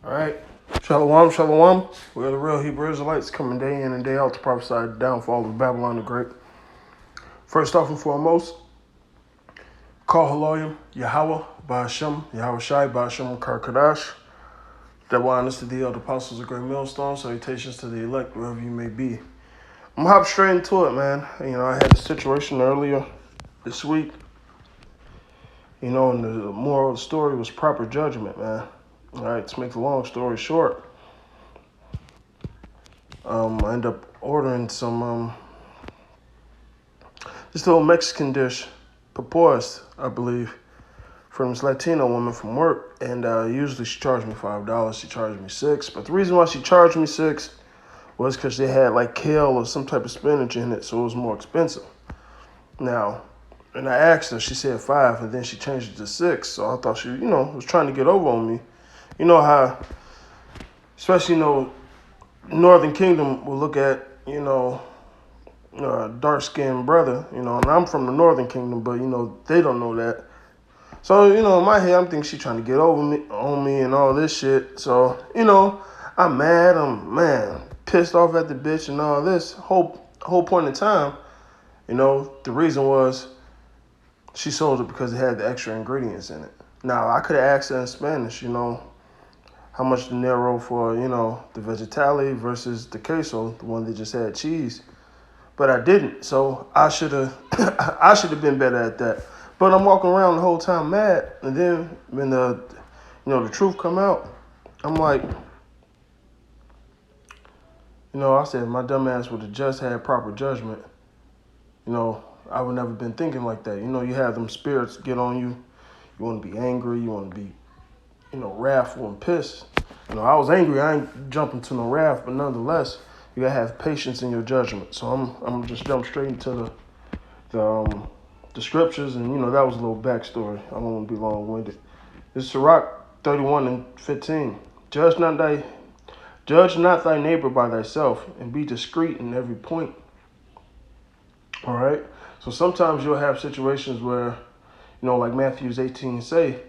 All right. Shalom, shalom. We are the real Hebrew Israelites coming day in and day out to prophesy the downfall of Babylon the Great. First off and foremost, call Haloyim, Yahweh, Ba'ashem, Yahweh Shai, Ba'ashem, Karkadash. That wildness to the elder apostles of Great Millstone. Salutations to the elect, wherever you may be. I'm gonna hop straight into it, man. I had a situation earlier this week. And the moral of the story was proper judgment, man. All right, to make the long story short, I ended up ordering some this little Mexican dish, papoas, I believe, from this Latino woman from work, and usually she charged me $5. She charged me $6, but the reason why she charged me $6 was because they had like kale or some type of spinach in it, so it was more expensive. Now, and I asked her, she said $5, and then she changed it to $6, so I thought she, was trying to get over on me. You know how, especially, Northern Kingdom will look at, dark-skinned brother, and I'm from the Northern Kingdom, but, they don't know that. So, in my head, I'm thinking she trying to get on me and all this shit. So, I'm mad, pissed off at the bitch and all this. Whole point in time, the reason was she sold it because it had the extra ingredients in it. Now, I could have asked her in Spanish, how much dinero for, the vegetale versus the queso, the one that just had cheese. But I didn't, so I should have been better at that. But I'm walking around the whole time mad, and then when the truth come out, I'm like, I said my dumb ass would have just had proper judgment. I would never been thinking like that. You have them spirits get on you. You want to be angry. You want to be, wrathful and pissed. I was angry. I ain't jumping to no wrath, but nonetheless, you gotta have patience in your judgment. So I'm just jump straight into the scriptures, and that was a little backstory. I don't want to be long-winded. It's Sirach 31:15. Judge not thy neighbor by thyself, and be discreet in every point. All right. So sometimes you'll have situations where, like Matthews 18 say,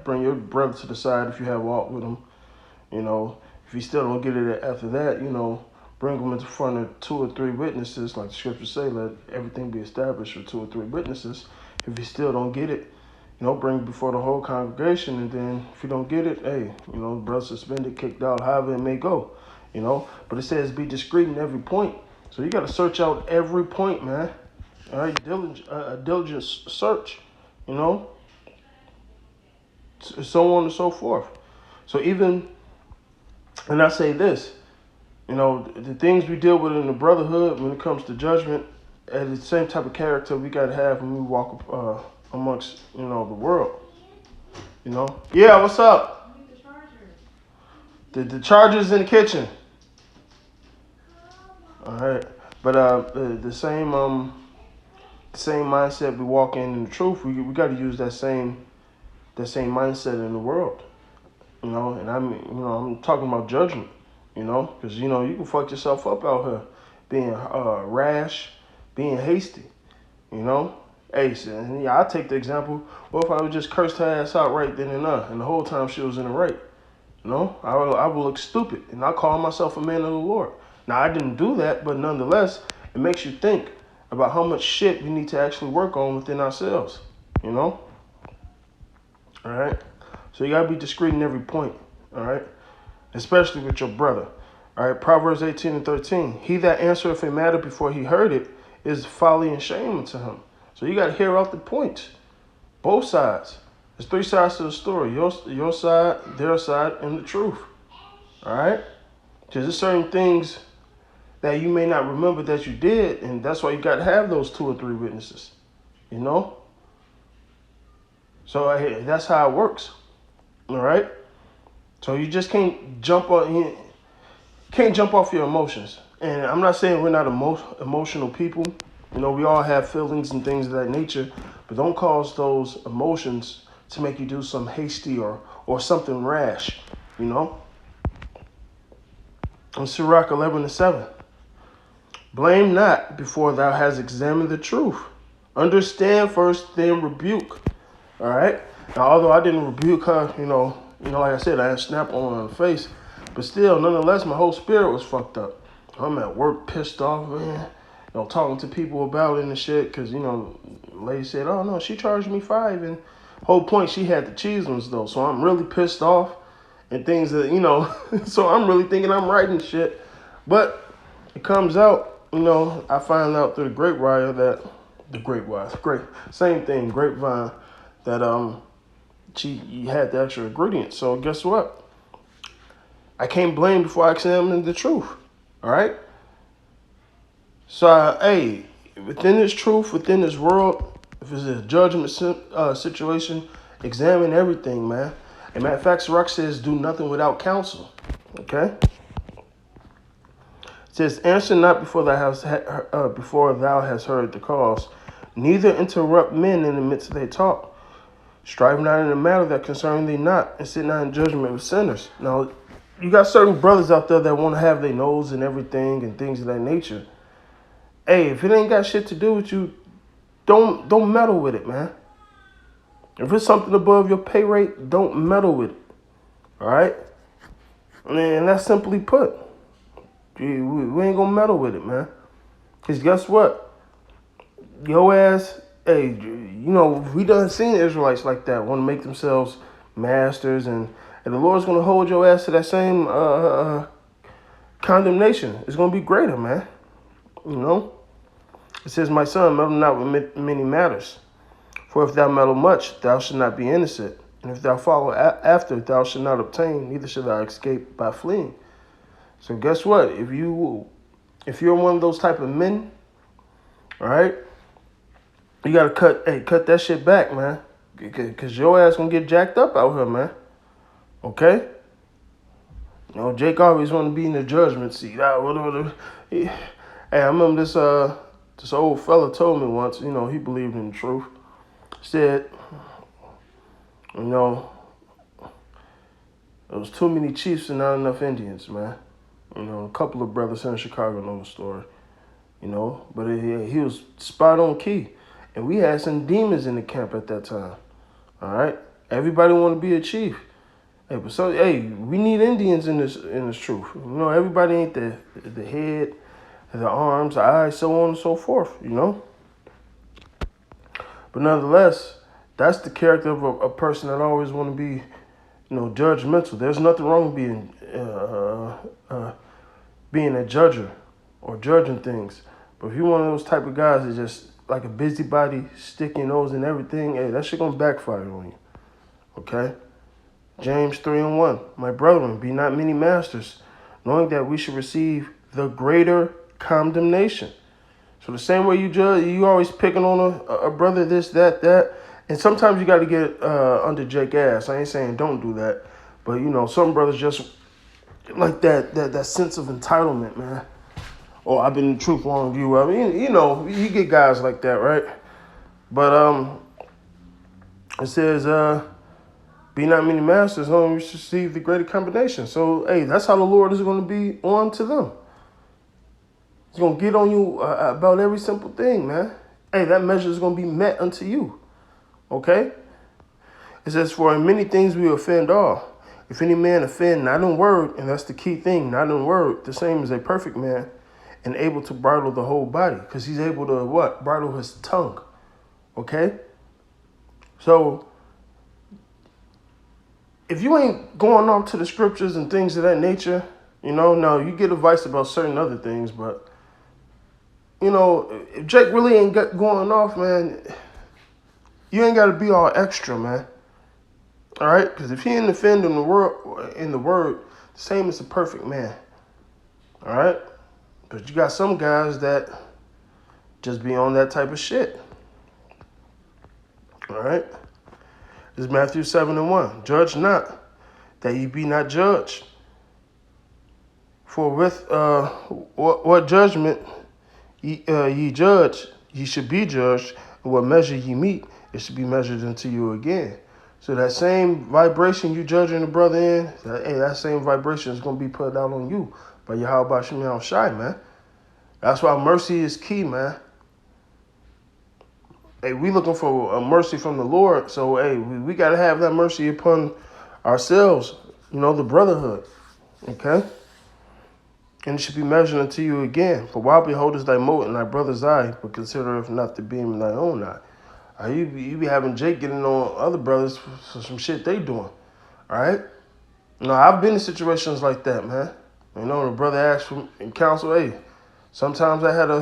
bring your brother to the side if you have aught with him. If you still don't get it after that, bring him into front of 2 or 3 witnesses, like the scriptures say, let everything be established with 2 or 3 witnesses. If you still don't get it, bring it before the whole congregation, and then if you don't get it, hey, brother suspended, kicked out, however it may go, But it says be discreet in every point. So you got to search out every point, man. All right, diligent search, so on and so forth. So even, and I say this, the things we deal with in the brotherhood when it comes to judgment, are the same type of character we got to have when we walk amongst, the world. Yeah, what's up? The charger's in the kitchen. All right, but the same mindset we walk in the truth, we got to use that same mindset in the world, and I'm talking about judgment, because you can fuck yourself up out here, being rash, being hasty, Hey, so, I'll take the example. What if I would just cursed her ass out right then and there, and the whole time she was in the right? I would look stupid, and I call myself a man of the Lord. Now, I didn't do that, but nonetheless, it makes you think about how much shit we need to actually work on within ourselves, All right? So you got to be discreet in every point, all right? Especially with your brother, all right? Proverbs 18:13. He that answereth a matter before he heard it is folly and shame unto him. So you got to hear out the points, both sides. There's 3 sides to the story, your side, their side, and the truth, all right? Because there's certain things that you may not remember that you did, and that's why you got to have those 2 or 3 witnesses, So that's how it works, all right? So you just can't jump off your emotions. And I'm not saying we're not emotional people. We all have feelings and things of that nature, but don't cause those emotions to make you do some hasty or something rash, In Sirach 11:7. Blame not before thou hast examined the truth. Understand first, then rebuke. All right. Now, although I didn't rebuke her, like I said, I had snap on the face, but still, nonetheless, my whole spirit was fucked up. I'm at work pissed off, man. Talking to people about it and shit, because, the lady said, oh, no, she charged me $5, and whole point, she had the cheese ones, though, so I'm really pissed off, and things that, so I'm really thinking I'm right and shit, but it comes out, I find out through the grapevine that, grapevine, that, she had the extra ingredients, so guess what? I can't blame before I examine the truth, all right? So, within this truth, within this world, if it's a judgment situation, examine everything, man. And matter of fact, Sirach says, do nothing without counsel, okay? It says, answer not before thou hast heard the cause, neither interrupt men in the midst of their talk. Strive not in a matter that concern thee not, and sit not in judgment with sinners. Now, you got certain brothers out there that want to have their nose and everything and things of that nature. Hey, if it ain't got shit to do with you, don't meddle with it, man. If it's something above your pay rate, don't meddle with it. All right? And that's simply put. We ain't gonna meddle with it, man. Because guess what? Your ass, we done seen Israelites like that want to make themselves masters, and the Lord's gonna hold your ass to that same condemnation. It's gonna be greater, man. It says, my son, meddle not with many matters. For if thou meddle much, thou shalt not be innocent. And if thou follow after, thou shalt not obtain, neither shalt thou escape by fleeing. So guess what? If you're one of those type of men, all right, you gotta cut that shit back, man. Because your ass gonna get jacked up out here, man. Okay? Jake always want to be in the judgment seat. Hey, I remember this old fella told me once, he believed in the truth. Said, there was too many chiefs and not enough Indians, man. A couple of brothers in Chicago know the story, but he was spot on key. And we had some demons in the camp at that time, all right? Everybody want to be a chief. We need Indians in this truth. Everybody ain't the head, the arms, the eyes, so on and so forth, But nonetheless, that's the character of a person that always want to be, judgmental. There's nothing wrong with being a judger or judging things. But if you're one of those type of guys that just like a busybody, stick your nose in everything, hey, that shit gonna backfire on you. Okay? James 3:1. My brethren, be not many masters, knowing that we should receive the greater condemnation. So the same way you judge, you always picking on a brother, this, that. And sometimes you got to get under Jake ass. I ain't saying don't do that. But, some brothers just like that sense of entitlement, man. Oh, I've been in the truth long as you. I mean, you get guys like that, right? But it says, be not many masters, knowing we should receive the greater combination. So, hey, that's how the Lord is going to be on to them. He's going to get on you about every simple thing, man. Hey, that measure is going to be met unto you. Okay? It says, for in many things we offend all. If any man offend not in word, and that's the key thing, not in word, the same as a perfect man, and able to bridle the whole body. Because he's able to what? Bridle his tongue. Okay? So, if you ain't going off to the scriptures and things of that nature, no, you get advice about certain other things, but, if Jake really ain't going off, man, you ain't got to be all extra, man. All right? Because if he ain't offending the word, the same as the perfect man. All right? But you got some guys that just be on that type of shit. All right? This is Matthew 7:1. Judge not, that ye be not judged. For with what judgment ye judge, ye should be judged. And what measure ye meet, it should be measured unto you again. So that same vibration you judging the brother in, that same vibration is going to be put out on you by Yahweh Shem Shai, man. That's why mercy is key, man. Hey, we looking for a mercy from the Lord, so hey, we got to have that mercy upon ourselves, the brotherhood, okay? And it should be measured unto you again. For why beholdest thy mote in thy brother's eye, but considereth not the beam in thy own eye? You be having Jake getting on other brothers for some shit they doing, all right? I've been in situations like that, man. The brother asked for in counsel, hey, sometimes I had a